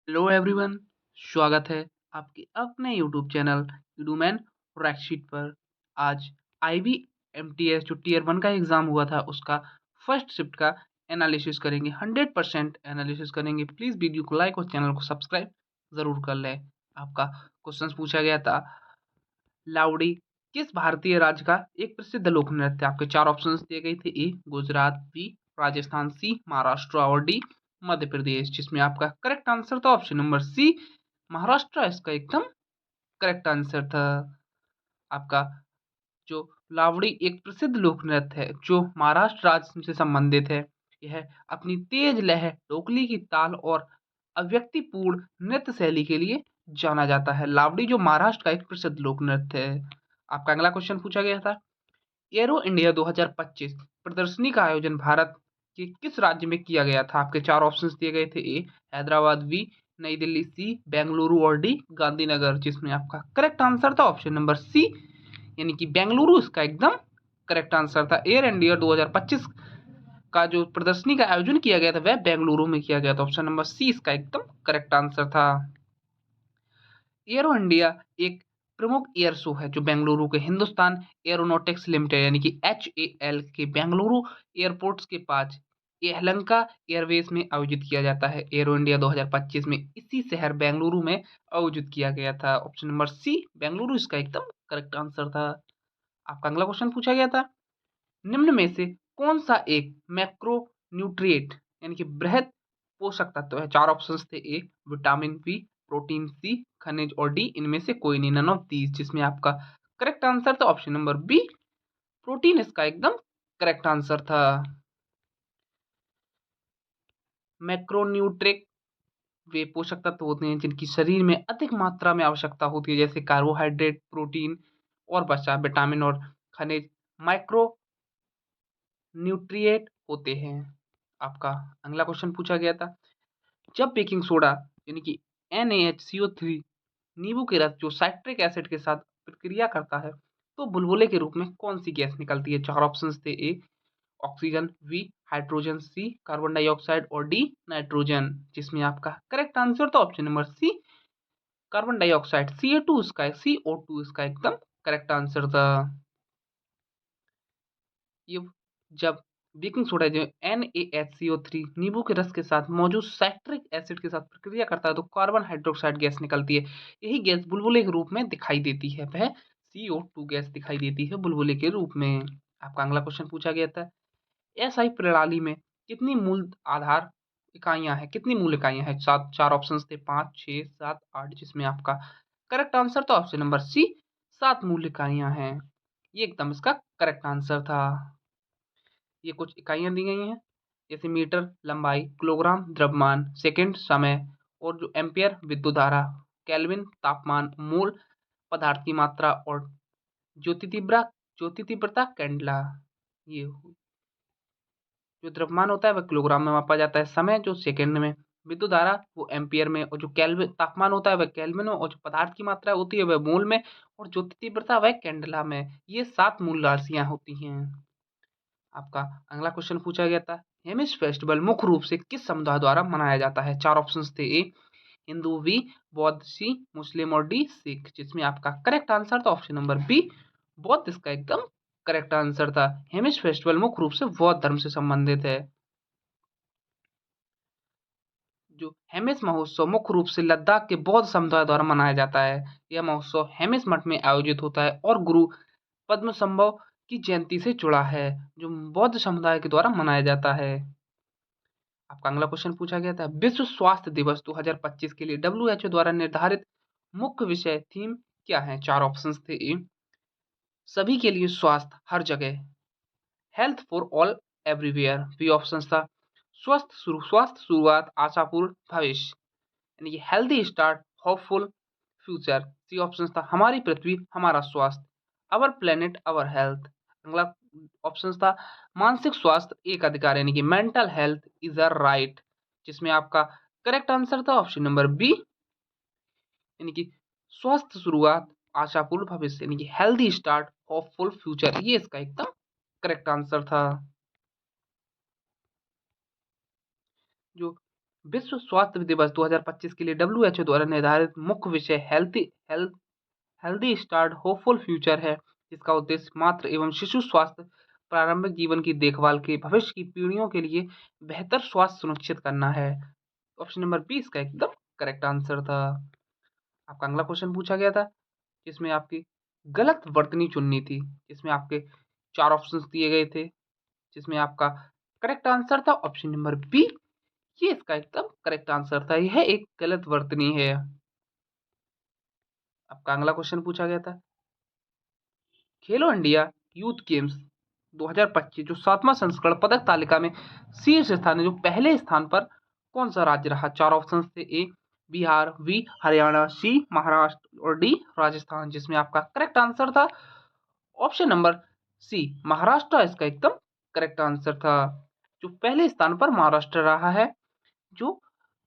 Hello everyone, स्वागत है आपके अपने यूट्यूब चैनल यूडूमैन रैकशीट पर। आज IBMTS जो टियर 1 का एग्ज़ाम हुआ था उसका फर्स्ट शिफ्ट का एनालिसिस करेंगे। 100% एनालिसिस करेंगे। प्लीज़ वीडियो को लाइक और चैनल को सब्सक्राइब ज़रूर कर लें। आपका क्वेश्चन पूछा गया था, लावड़ी किस भारतीय राज्य का एक प्रसिद्ध लोक नृत्य? आपके चार ऑप्शंस दिए गए थे। ए गुजरात, बी राजस्थान, सी महाराष्ट्र और डी मध्य प्रदेश, जिसमें आपका करेक्ट आंसर था ऑप्शन नंबर सी महाराष्ट्र। इसका एकदम करेक्ट आंसर था। आपका जो लावड़ी एक प्रसिद्ध लोक नृत्य है जो महाराष्ट्र राज्य से संबंधित है। यह अपनी तेज लय, डोकली की ताल और अव्यक्तिपूर्ण नृत्य शैली के लिए जाना जाता है। लावड़ी जो महाराष्ट्र का एक प्रसिद्ध लोक नृत्य है। आपका अगला क्वेश्चन पूछा गया था, एरो इंडिया 2025 प्रदर्शनी का आयोजन भारत के किस राज्य में किया गया था? आपके चार ऑप्शंस दिए गए थे। ए हैदराबाद, बी नई दिल्ली, सी बेंगलुरु और डी गांधीनगर, जिसमें आपका करेक्ट आंसर था ऑप्शन नंबर सी यानी कि बेंगलुरु। इसका एकदम करेक्ट आंसर था। एयर इंडिया 2025 का जो प्रदर्शनी का आयोजन किया गया था वह बेंगलुरु में किया गया था। ऑप्शन नंबर सी इसका एकदम करेक्ट आंसर था। एरो इंडिया एक प्रमुख एयर शो है जो बेंगलुरु के हिंदुस्तान एरोनॉटिक्स लिमिटेड यानी कि HAL के बेंगलुरु एयरपोर्ट्स के पास यलहंका एयरवेज में आयोजित किया जाता है। एरो इंडिया 2025 में इसी शहर बेंगलुरु में आयोजित किया गया था। ऑप्शन नंबर सी बेंगलुरु इसका एकदम करेक्ट आंसर था। आपका अगला क्वेश्चन पूछा गया था, निम्न में से कौन सा एक मैक्रो न्यूट्रिएंट यानी कि बृहद पोषक तत्व है? चार ऑप्शंस थे। ए विटामिन बी, प्रोटीन, सी खनिज और डी इनमें से कोई नहीं, नन ऑफ दीज, जिसमें आपका करेक्ट आंसर था ऑप्शन नंबर बी प्रोटीन। इसका एकदम करेक्ट आंसर था। मैक्रोन्यूट्रिक वे पोषक तत्व होते हैं जिनकी शरीर में अधिक मात्रा में आवश्यकता होती है, जैसे कार्बोहाइड्रेट, प्रोटीन और बचा विटामिन और खनिज माइक्रो न्यूट्रिएंट होते हैं। आपका अगला क्वेश्चन पूछा गया था, जब बेकिंग सोडा यानी कि NaHCO3 नींबू के रस जो साइट्रिक एसिड के साथ प्रक्रिया करता है तो बुलबुले के रूप में कौन सी गैस निकलती है? चार ऑप्शंस थे। A oxygen, B hydrogen, C carbon dioxide और डी नाइट्रोजन, जिसमें आपका करेक्ट आंसर था option number C carbon dioxide. CO2 इसका CO2 इसका एकदम करेक्ट आंसर था। ये जब बेकिंग सोडा जो NaHCO3 नींबू के रस के साथ मौजूद साइट्रिक एसिड के साथ प्रक्रिया करता है तो कार्बन हाइड्रोक्साइड गैस निकलती है। यही गैस बुलबुले के रूप में दिखाई देती है, वह CO2 गैस दिखाई देती है बुलबुले के रूप में। आपका अगला क्वेश्चन पूछा गया था, SI प्रणाली में कितनी मूल आधार इकाइयां हैं? कितनी मूल इकाइयां हैं? सात चार ऑप्शंस थे, 5, 6, 7, 8, जिसमें आपका करेक्ट आंसर था ऑप्शन नंबर सी 7 मूल इकाइयां हैं। ये एकदम इसका करेक्ट आंसर था। ये कुछ इकाइयाँ दी गई हैं, जैसे मीटर लंबाई, किलोग्राम द्रव्यमान, सेकंड समय और जो एम्पियर विद्युत धारा, केल्विन तापमान, मोल पदार्थ की मात्रा और ज्योति तीव्रता कैंडला। ये जो द्रव्यमान होता है वह किलोग्राम में मापा जाता है, समय जो सेकंड में, विद्युत धारा वो एम्पियर में और जो केल्विन तापमान होता है वह केल्विन में और जो पदार्थ की मात्रा होती है वह मोल में और ज्योति तीव्रता वह कैंडला में। ये 7 मूल राशियाँ होती हैं। आपका अगला क्वेश्चन पूछा गया था, हेमिस फेस्टिवल मुख्य रूप से किस समुदाय द्वारा मनाया जाता है? चार ऑप्शंस थे। ए हिंदू, बी बौद्ध, सी मुस्लिम और डी सिख, जिसमें आपका करेक्ट आंसर था ऑप्शन नंबर बी बौद्ध। इसका एकदम करेक्ट आंसर था। हेमिस फेस्टिवल मुख्य रूप से बौद्ध धर्म से संबंधित है। जो हेमिस महोत्सव मुख्य रूप से लद्दाख के बौद्ध समुदाय द्वारा मनाया जाता है। यह महोत्सव हेमिस मठ में आयोजित होता है और गुरु पद्मसंभव की जयंती से जुड़ा है, जो बौद्ध समुदाय के द्वारा मनाया जाता है। आपका अगला क्वेश्चन पूछा गया था, विश्व स्वास्थ्य दिवस 2025 के लिए WHO द्वारा निर्धारित मुख्य विषय थीम क्या है? चार ऑप्शंस थे। ए सभी के लिए स्वास्थ्य हर जगह, health for all everywhere. B option था स्वस्थ शुरुआत आशापूर्ण भविष्य यानी कि healthy start hopeful future. C option था हमारी पृथ्वी हमारा स्वास्थ्य, अवर प्लेनेट अवर हेल्थ। अगला ऑप्शन था मानसिक स्वास्थ्य एक अधिकार यानी कि mental health is a right, जिसमें आपका करेक्ट आंसर था ऑप्शन नंबर बी यानी कि स्वस्थ शुरुआत आशापूर्ण भविष्य यानी कि हेल्दी स्टार्ट होपफुल फ्यूचर। ये इसका एकदम करेक्ट आंसर था। जो विश्व स्वास्थ्य दिवस 2025 के लिए डब्ल्यूएचओ द्वारा निर्धारित मुख्य विषय हेल्दी स्टार्ट होपफुल फ्यूचर है, जिसका उद्देश्य मातृ एवं शिशु स्वास्थ्य, प्रारंभिक जीवन की देखभाल के भविष्य की पीढ़ियों के लिए बेहतर स्वास्थ्य सुनिश्चित करना है। ऑप्शन नंबर 20 का एकदम करेक्ट आंसर था। आपका अगला क्वेश्चन पूछा गया था, जिसमें आपकी गलत वर्तनी चुननी थी, जिसमें आपके 4 ऑप्शंस दिए गए थे, जिसमें आपका करेक्ट आंसर था ऑप्शन नंबर बी। ये इसका एकदम करेक्ट आंसर था, यह एक गलत वर्तनी है। आपका अगला क्वेश्चन पूछा गया था, खेलो इंडिया यूथ गेम्स 2025 जो 7वां संस्करण पदक तालिका में शीर्ष स्थान है, जो पहले स्थान पर कौन सा राज्य रहा? 4 ऑप्शन थे, ए बिहार, बी हरियाणा, सी महाराष्ट्र और डी राजस्थान, जिसमें आपका करेक्ट आंसर था ऑप्शन नंबर सी महाराष्ट्र। इसका एकदम करेक्ट आंसर था। जो पहले स्थान पर महाराष्ट्र रहा है। जो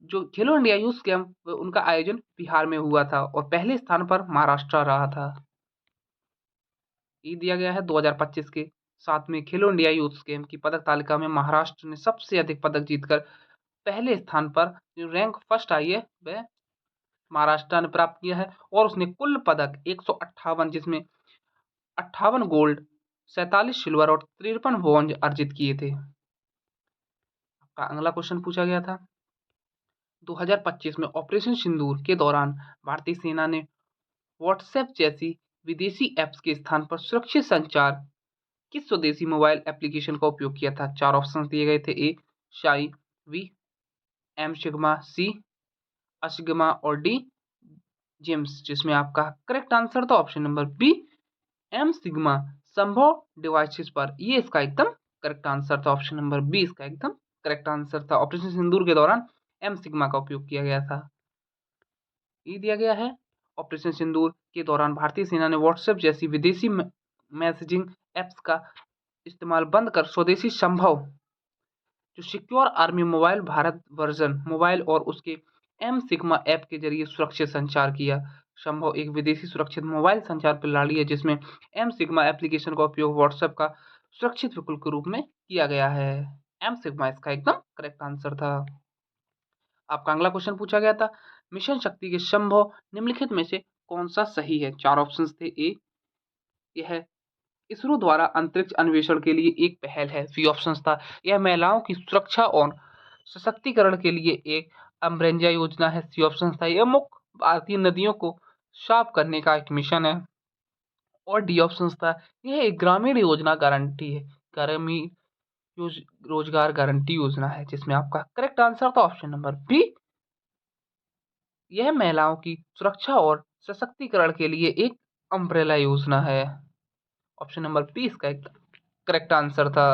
जो खेलो इंडिया यूथ गेम उनका आयोजन बिहार में हुआ था और पहले स्थान पर महाराष्ट्र रहा था। ये दिया गया है 2025 के 7वें खेलो इंडिया यूथ गेम की पदक तालिका में महाराष्ट्र ने सबसे अधिक पदक जीतकर पहले स्थान पर जो रैंक फर्स्ट आई है वह महाराष्ट्र ने प्राप्त किया है और उसने कुल पदक 158, जिसमें 58 गोल्ड, 47 सिल्वर और 53 ब्रॉन्ज अर्जित किए थे। आपका अगला क्वेश्चन पूछा गया था, 2025 में ऑपरेशन सिंदूर के दौरान भारतीय सेना ने व्हाट्सएप जैसी विदेशी ऐप्स के स्थान पर सुरक्षित संचार किस स्वदेशी मोबाइल एप्लीकेशन का उपयोग किया था? 4 ऑप्शन दिए गए थे, ए शाई, बी एम सिग्मा, सी असिग्मा और डी जेम्स, जिसमें आपका करेक्ट आंसर था option number B M sigma. संभव डिवाइसेस पर ये इसका एकदम करेक्ट आंसर था, ऑप्शन नंबर बी इसका एकदम करेक्ट आंसर था। ऑपरेशन सिंदूर के दौरान एम सिग्मा का उपयोग किया गया था। ये दिया गया है, ऑपरेशन सिंदूर के दौरान भारतीय सेना ने व्हाट्सएप जैसी विदेशी मैसेजिंग एप्स का इस्तेमाल बंद कर स्वदेशी संभव जो secure army mobile Bharat version mobile और उसके एम सिग्मा ऐप के जरिए सुरक्षित संचार किया। संभव एक विदेशी सुरक्षित मोबाइल संचार प्रणाली है जिसमें एम सिग्मा एप्लीकेशन का उपयोग व्हाट्सएप का सुरक्षित विकल्प के रूप में किया गया है। एम सिग्मा इसका एकदम करेक्ट आंसर था। आपका अगला क्वेश्चन पूछा गया था, मिशन शक्ति के संभव निम्नलिखित में से कौन सा सही है? 4 ऑप्शंस थे, ए यह इसरो द्वारा अंतरिक्ष अन्वेषण के लिए एक पहल है, बी ऑप्शन था यह महिलाओं की सुरक्षा और सशक्तिकरण के लिए एक अम्ब्रेला योजना है, सी ऑप्शन था यह मुख्य भारतीय नदियों को साफ करने का एक मिशन है और डी ऑप्शन था यह एक ग्रामीण योजना गारंटी है, ग्रामीण रोजगार गारंटी योजना है, जिसमें आपका करेक्ट आंसर था ऑप्शन नंबर बी यह महिलाओं की सुरक्षा और सशक्तिकरण के लिए एक अम्ब्रेला योजना है। ऑप्शन नंबर बी इसका एक करेक्ट आंसर था।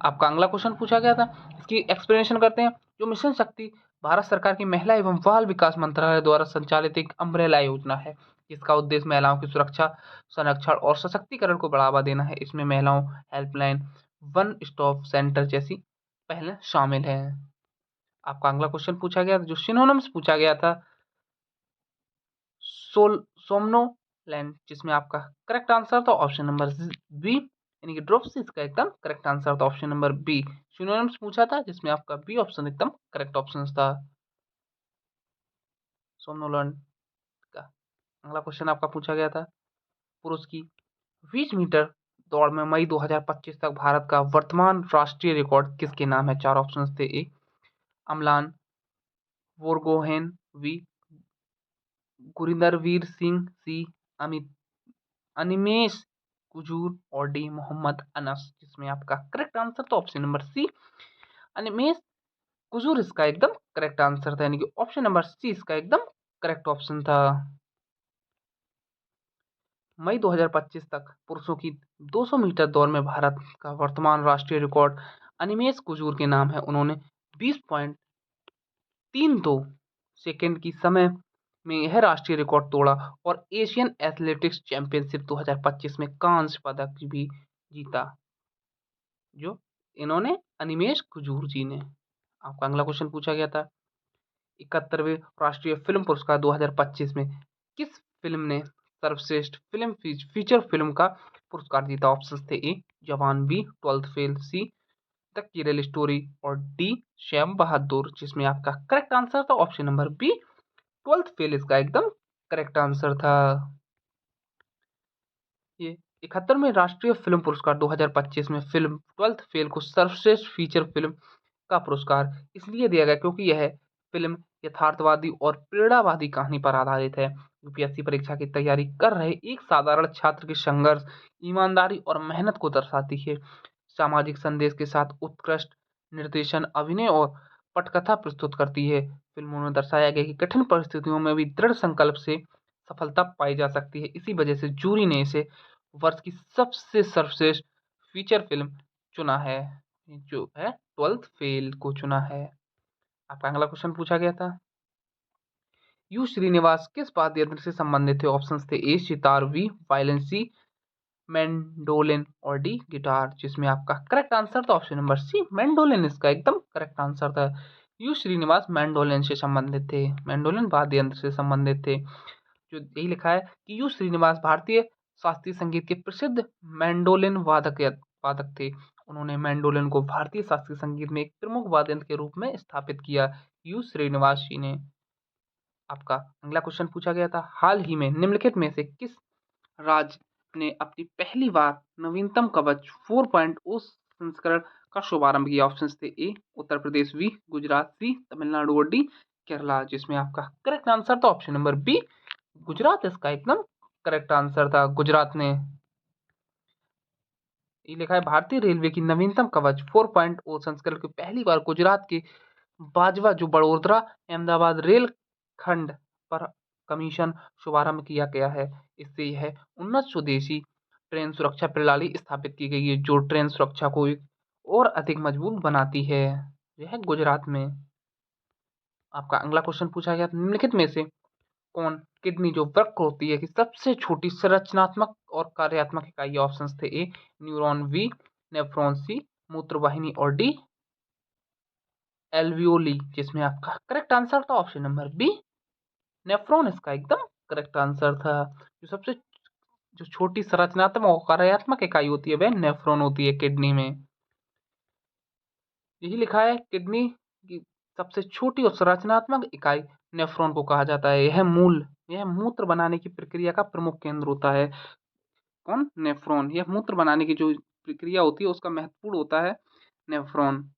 आपका अगला क्वेश्चन पूछा गया था, इसकी एक्सप्लेनेशन करते हैं। जो मिशन शक्ति भारत सरकार की महिला एवं बाल विकास मंत्रालय द्वारा संचालित एक अम्ब्रेला योजना है, जिसका उद्देश्य महिलाओं की सुरक्षा, संरक्षण और सशक्तिकरण को बढ़ावा देना है। इसमें महिलाओं हेल्पलाइन, वन स्टॉप सेंटर जैसी पहले शामिल है। आपका अगला क्वेश्चन पूछा गया, जो सिनोनिम्स पूछा गया था, सोमनोलैंड, जिसमें आपका करेक्ट आंसर था ऑप्शन नंबर बी यानी कि ड्रॉपसिस का एकदम करेक्ट आंसर था ऑप्शन नंबर बी। सिनोनिम्स पूछा था जिसमें आपका बी ऑप्शन एकदम करेक्ट ऑप्शन था, सोमनोलैंड का। अगला क्वेश्चन आपका पूछा गया था, पुरुष की 20 मीटर दौड़ में मई 2025 तक भारत का वर्तमान राष्ट्रीय रिकॉर्ड किसके नाम है? 4 ऑप्शन थे, A Amlan Borgohain, B Gurindervir Singh, C Amit Animesh Kujur और डी मोहम्मद अनस, जिसमें आपका करेक्ट आंसर तो option number C Animesh Kujur इसका एकदम करेक्ट आंसर था, यानी कि ऑप्शन नंबर सी इसका एकदम करेक्ट ऑप्शन था। मई 2025 तक पुरुषों की 200 मीटर दौड़ में भारत का वर्तमान राष्ट्रीय रिकॉर्ड अनिमेश कुजूर के नाम है। उन्होंने 20.32 सेकेंड की समय में यह राष्ट्रीय रिकॉर्ड तोड़ा और एशियन एथलेटिक्स चैंपियनशिप 2025 में कांस्य पदक भी जीता, जो इन्होंने अनिमेश कुजूर जी ने। आपका अगला क्वेश्चन पूछा गया था, 71वें राष्ट्रीय फिल्म पुरस्कार 2025 में किस फिल्म ने सर्वश्रेष्ठ फिल्म फीचर फिल्म का पुरस्कार जीता? ऑप्शन थे, A Jawan, B 12th fail, C the Kerala story और डी श्याम बहादुर, जिसमें आपका करेक्ट आंसर था option number B 12th fail इसका एकदम करेक्ट आंसर था। ये 71वें राष्ट्रीय फिल्म पुरस्कार 2025 में फिल्म 12th फेल को सर्वश्रेष्ठ फीचर फिल्म का पुरस्कार इसलिए दिया गया क्योंकि यह फिल्म यथार्थवादी और प्रेरणावादी कहानी पर आधारित है। यूपीएससी परीक्षा की तैयारी कर रहे एक साधारण छात्र के संघर्ष, ईमानदारी और मेहनत को दर्शाती है। सामाजिक संदेश के साथ उत्कृष्ट निर्देशन, अभिनय और पटकथा प्रस्तुत करती है। फिल्मों में दर्शाया गया कि कठिन परिस्थितियों में भी दृढ़ संकल्प से सफलता पाई जा सकती है। इसी वजह से जूरी ने इसे वर्ष की सबसे सर्वश्रेष्ठ फीचर फिल्म चुना है, जो है 12th फेल को चुना है। आपका अगला क्वेश्चन पूछा गया था, यू श्रीनिवास किस वाद्य यंत्र से संबंधित थे? ऑप्शंस थे ए सितार, बी वायलिन, सी मैंडोलिन और डी गिटार, जिसमें आपका करेक्ट आंसर था ऑप्शन नंबर सी मैंडोलिन इसका एकदम करेक्ट आंसर था। यू श्रीनिवास मैंडोलिन से संबंधित थे, मैंडोलिन वाद्य यंत्र से संबंधित थे। जो यही लिखा है कि यू श्रीनिवास भारतीय शास्त्रीय संगीत के प्रसिद्ध मैंडोलिन वादक थे। उन्होंने मैंडोलिन को भारतीय शास्त्रीय संगीत में एक प्रमुख वाद्य यंत्र के रूप में स्थापित किया, यू श्रीनिवास जी ने। आपका अगला क्वेश्चन पूछा गया था, हाल ही में निम्नलिखित में से किस राज्य ने अपनी पहली बार नवीनतम कवच 4.0 संस्करण का शुभारंभ किया? ऑप्शंस थे ए उत्तर प्रदेश, बी गुजरात, सी तमिलनाडु और डी केरला, जिसमें आपका करेक्ट आंसर था ऑप्शन नंबर बी गुजरात इसका एकदम करेक्ट आंसर था, गुजरात ने। ये लिखा है भारतीय रेलवे की नवीनतम कवच 4.0 संस्करण की पहली बार गुजरात के बाजवा जो बड़ोदरा अहमदाबाद रेल खंड पर कमीशन शुभारंभ किया गया है। इससे यह उन्नत स्वदेशी ट्रेन सुरक्षा प्रणाली स्थापित की गई है, जो ट्रेन सुरक्षा को और अधिक मजबूत बनाती है। यह गुजरात में। आपका अगला क्वेश्चन पूछा गया, निम्नलिखित में से कौन किडनी जो वृक्क होती है कि सबसे छोटी संरचनात्मक और कार्यात्मक इकाई? ऑप्शंस थे ए न्यूरॉन, बी नेफ्रॉन, सी मूत्रवाहिनी और डी एल्वियोली, जिसमें आपका करेक्ट आंसर था ऑप्शन नंबर बी नेफ्रॉन इसका एकदम करेक्ट आंसर था। जो सबसे जो छोटी संरचनात्मक और कार्यात्मक इकाई होती है वह नेफ्रॉन होती है किडनी में। यही लिखा है किडनी की सबसे छोटी और संरचनात्मक इकाई नेफ्रॉन को कहा जाता है। यह मूत्र बनाने की प्रक्रिया का प्रमुख केंद्र होता है। कौन? नेफ्रॉन। यह मूत्र बनाने की जो प्रक्रिया होती है उसका महत्वपूर्ण होता है नेफ्रॉन।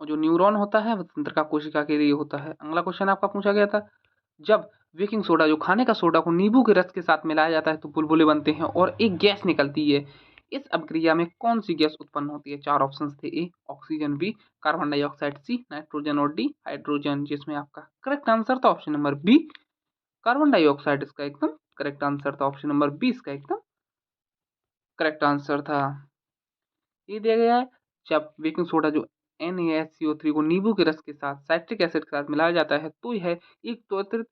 और जो न्यूरॉन होता है वो तंत्रिका कोशिका के लिए होता है। अगला क्वेश्चन आपका पूछा गया था, जब बेकिंग सोडा जो खाने का सोडा को नींबू के रस के साथ मिलाया जाता है तो बुलबुले बनते हैं और एक गैस निकलती है। इस अभिक्रिया में कौन सी गैस उत्पन्न होती है? चार ऑप्शंस थे A oxygen, B carbon dioxide, C nitrogen और डी हाइड्रोजन, जिसमें आपका करेक्ट आंसर था option number B carbon dioxide इसका एकदम करेक्ट आंसर था। ऑप्शन नंबर बी इसका एकदम करेक्ट आंसर था। ये दिया गया है, जब बेकिंग सोडा जो NaHCO3 को नींबू के रस के साथ साइट्रिक एसिड के साथ मिलाया जाता है तो यह एक त्वरित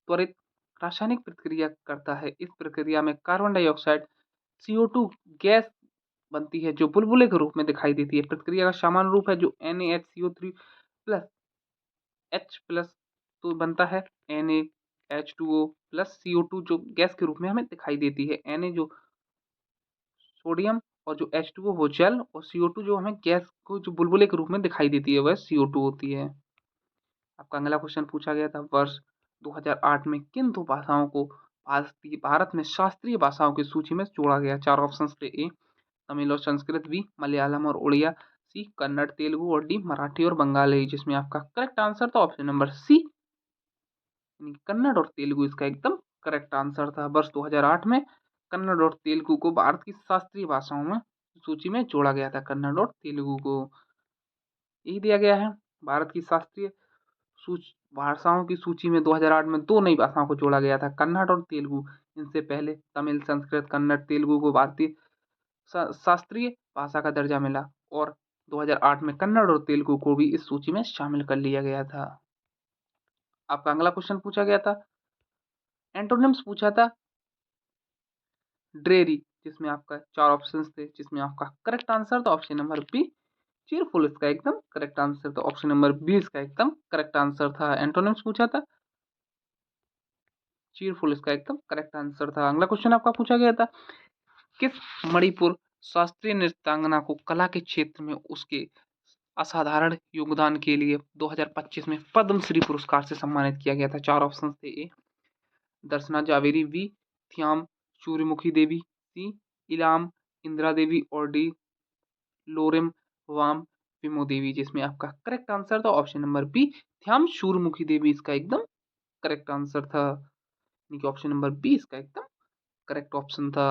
त्वरित रासायनिक प्रतिक्रिया करता है। इस प्रक्रिया में कार्बन डाइऑक्साइड CO2 गैस बनती है जो बुलबुले के रूप में दिखाई देती है। प्रक्रिया का सामान्य रूप है जो NaHCO3 प्लस H प्लस तो बनता है NaH2O प्लस CO2 जो गैस के रूप में हमें दिखाई देती है। Na जो सोडियम और जो H2O वो जल और CO2 जो हमें गैस को जो बुलबुले के रूप में दिखाई देती है वह CO2 होती है। आपका अगला क्वेश्चन पूछा गया था, वर्ष 2008 में किन दो भाषाओं को भारत में शास्त्रीय भाषाओं की सूची में जोड़ा गया? चार ऑप्शन थे ए तमिल और संस्कृत, बी मलयालम और उड़िया, सी कन्नड़ तेलुगु और डी मराठी और बंगाली, जिसमें आपका करेक्ट आंसर था ऑप्शन नंबर सी कन्नड़ और तेलुगु इसका एकदम करेक्ट आंसर था। वर्ष 2008 में कन्नड़ और तेलुगु को भारत की शास्त्रीय भाषाओं में सूची में जोड़ा गया था। कन्नड़ और तेलुगु को यही दिया गया है। भारत की शास्त्रीय भाषाओं की सूची में 2008 में दो नई भाषाओं को जोड़ा गया था, कन्नड़ और तेलुगु। इनसे पहले तमिल, संस्कृत, कन्नड़, तेलुगु को भारतीय शास्त्रीय भाषा का दर्जा मिला और 2008 में कन्नड़ और तेलुगु को भी इस सूची में शामिल कर लिया गया था। आपका अगला क्वेश्चन पूछा गया था, एंटोनिम्स पूछा था ड्रेरी, जिसमें आपका चार ऑप्शंस थे, जिसमें आपका करेक्ट आंसर था ऑप्शन नंबर बी चीरफुल इसका एकदम करेक्ट आंसर था। ऑप्शन नंबर बी इसका एकदम करेक्ट आंसर था। एंटोनिम्स पूछा था चीरफुल इसका एकदम करेक्ट आंसर था। अगला क्वेश्चन आपका पूछा गया था, किस मणिपुर शास्त्रीय नृत्यांगना को कला के क्षेत्र में उसके असाधारण योगदान के लिए 2025 में पद्मश्री पुरस्कार से सम्मानित किया गया था। 4 ऑप्शन थे। ए दर्शना जावेरी, बी थ्याम सूर्यमुखी देवी, सी इलाम इंदिरा देवी और डी लोरेम वाम विमो देवी, जिसमें आपका करेक्ट आंसर था ऑप्शन नंबर बी थ्याम सूर्यमुखी देवी इसका एकदम करेक्ट आंसर था। यानी कि ऑप्शन नंबर बी इसका एकदम करेक्ट ऑप्शन था।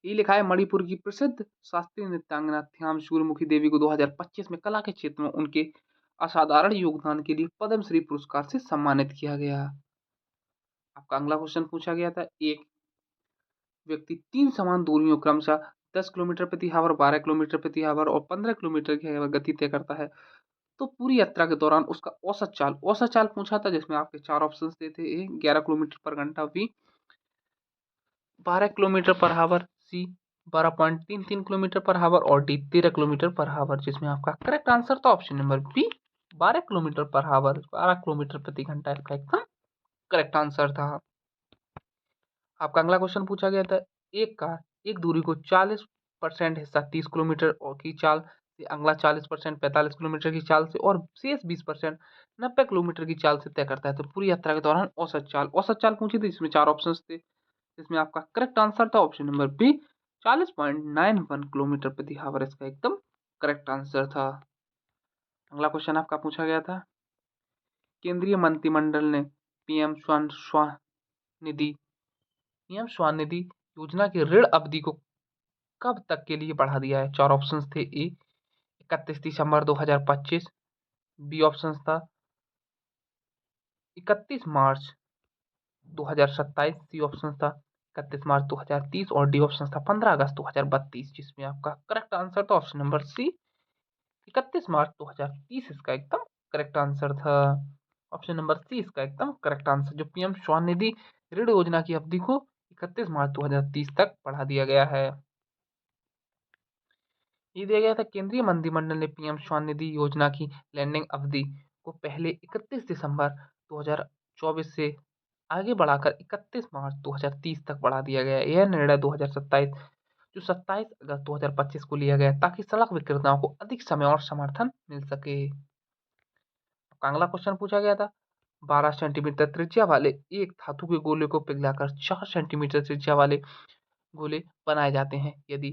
ये लिखा है मणिपुर की प्रसिद्ध शास्त्रीय नृत्यांगना थ्याम सूर्यमुखी देवी को 2025 में कला के क्षेत्र में उनके असाधारण योगदान के लिए पद्मश्री पुरस्कार से सम्मानित किया गया। आपका अगला क्वेश्चन पूछा गया था, एक व्यक्ति 3 समान दूरियों क्रमशः 10 किलोमीटर प्रति आवर, 12 किलोमीटर प्रति आवर और 15 किलोमीटर की गति तय करता है, तो पूरी यात्रा के दौरान उसका औसत चाल पूछा था, जिसमें आपके 4 ऑप्शन थे। ए 11 किलोमीटर पर घंटा, B 12 kilometre per hour, C 12.33 kilometre per hour और डी 13 किलोमीटर पर आवर, जिसमें आपका करेक्ट आंसर था option number B 12 kilometre per hour, 12 kilometre प्रति घंटा इसका एकदम करेक्ट आंसर था। आपका अगला क्वेश्चन पूछा गया था, एक कार एक दूरी को 40% हिस्सा 30 किलोमीटर और की चाल से, अगला 40% 45 किलोमीटर की चाल से और शेष 20% 90 किलोमीटर की चाल से तय करता है, तो पूरी यात्रा के दौरान औसत चाल पूछी थी, जिसमें 4 ऑप्शन थे। इसमें आपका करेक्ट आंसर था ऑप्शन नंबर बी 40.91 किलोमीटर प्रति आवर इसका एकदम करेक्ट आंसर था। अगला क्वेश्चन आपका पूछा गया था, केंद्रीय मंत्रिमंडल ने पीएम स्वनिधि पीएम स्वनिधि योजना की ऋण अवधि को कब तक के लिए बढ़ा दिया है। 4 ऑप्शन थे। ए 31 दिसंबर 2025, बी ऑप्शन था 31 मार्च 2027, सी ऑप्शन था 31 मार्च 2030 और डी ऑप्शन था 15 अगस्त 2032, जिसमें आपका करेक्ट आंसर था ऑप्शन नंबर सी 31 मार्च 2030 इसका एकदम करेक्ट आंसर था। ऑप्शन नंबर सी इसका एकदम करेक्ट आंसर, जो पीएम स्वनिधि ऋण योजना की अवधि को 31 मार्च 2030 तक बढ़ा दिया गया है। ये दिया गया था, केंद्रीय मंत्रिमंडल ने पीएम स्वनिधि योजना की लैंडिंग अवधि को पहले 31 दिसंबर 2024 से आगे बढ़ाकर 31 मार्च 2030 तक बढ़ा दिया गया। यह निर्णय 2027 जो 27 अगस्त 2025 को लिया गया, ताकि सड़क विक्रेताओं को अधिक समय और समर्थन मिल सके। अगला क्वेश्चन पूछा गया था, 12 सेंटीमीटर त्रिज्या वाले एक धातु के गोले को पिघलाकर 4 सेंटीमीटर त्रिज्या वाले गोले बनाए जाते हैं। यदि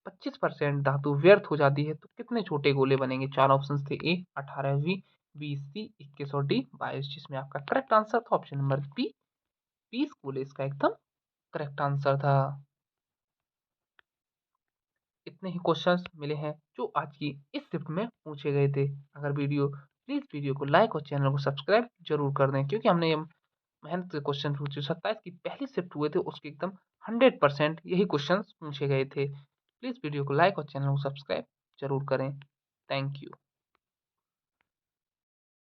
25% धातु व्यर्थ हो जाती है तो कितने छोटे गोले बनेंगे। 4 ऑप्शन थे। ए 18, बी सी 21 और डी 22, जिसमें आपका करेक्ट आंसर था ऑप्शन नंबर बी 20 गोले इसका एकदम करेक्ट आंसर था। इतने ही क्वेश्चंस मिले हैं जो आज की इस शिफ्ट में पूछे गए थे। अगर प्लीज वीडियो को लाइक और चैनल को सब्सक्राइब जरूर कर दें, क्योंकि हमने ये मेहनत के क्वेश्चन पूछे। 27 की पहली शिफ्ट हुए थे उसके एकदम 100% यही क्वेश्चन पूछे गए थे। प्लीज वीडियो को लाइक और चैनल को सब्सक्राइब जरूर करें। Thank you.